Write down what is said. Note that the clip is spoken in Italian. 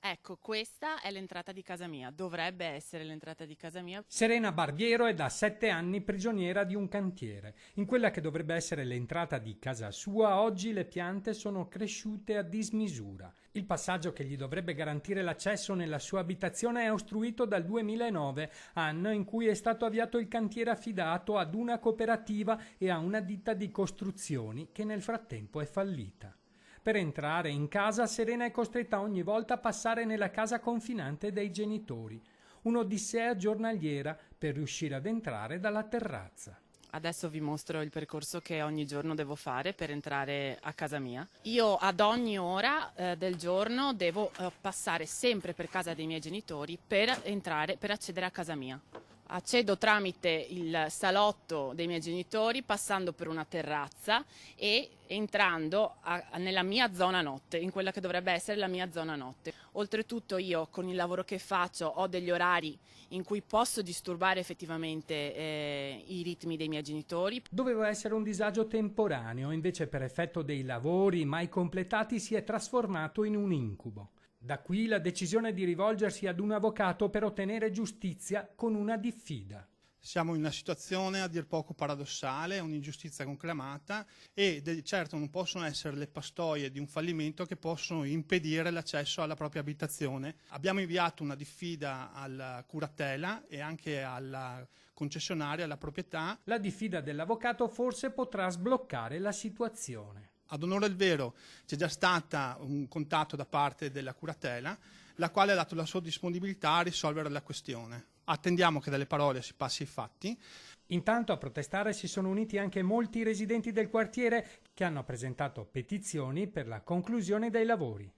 Ecco, questa è l'entrata di casa mia, dovrebbe essere l'entrata di casa mia. Serena Barbiero è da 7 anni prigioniera di un cantiere. In quella che dovrebbe essere l'entrata di casa sua, oggi le piante sono cresciute a dismisura. Il passaggio che gli dovrebbe garantire l'accesso nella sua abitazione è ostruito dal 2009, anno in cui è stato avviato il cantiere affidato ad una cooperativa e a una ditta di costruzioni che nel frattempo è fallita. Per entrare in casa, Serena è costretta ogni volta a passare nella casa confinante dei genitori. Un'odissea giornaliera per riuscire ad entrare dalla terrazza. Adesso vi mostro il percorso che ogni giorno devo fare per entrare a casa mia. Io ad ogni ora del giorno devo passare sempre per casa dei miei genitori per accedere a casa mia. Accedo tramite il salotto dei miei genitori, passando per una terrazza e entrando nella mia zona notte, in quella che dovrebbe essere la mia zona notte. Oltretutto io con il lavoro che faccio ho degli orari in cui posso disturbare effettivamente i ritmi dei miei genitori. Doveva essere un disagio temporaneo, invece per effetto dei lavori mai completati si è trasformato in un incubo. Da qui la decisione di rivolgersi ad un avvocato per ottenere giustizia con una diffida. Siamo in una situazione a dir poco paradossale, un'ingiustizia conclamata e certo non possono essere le pastoie di un fallimento che possono impedire l'accesso alla propria abitazione. Abbiamo inviato una diffida alla curatela e anche alla concessionaria, alla proprietà. La diffida dell'avvocato forse potrà sbloccare la situazione. Ad onore del vero c'è già stato un contatto da parte della curatela, la quale ha dato la sua disponibilità a risolvere la questione. Attendiamo che dalle parole si passi ai fatti. Intanto a protestare si sono uniti anche molti residenti del quartiere che hanno presentato petizioni per la conclusione dei lavori.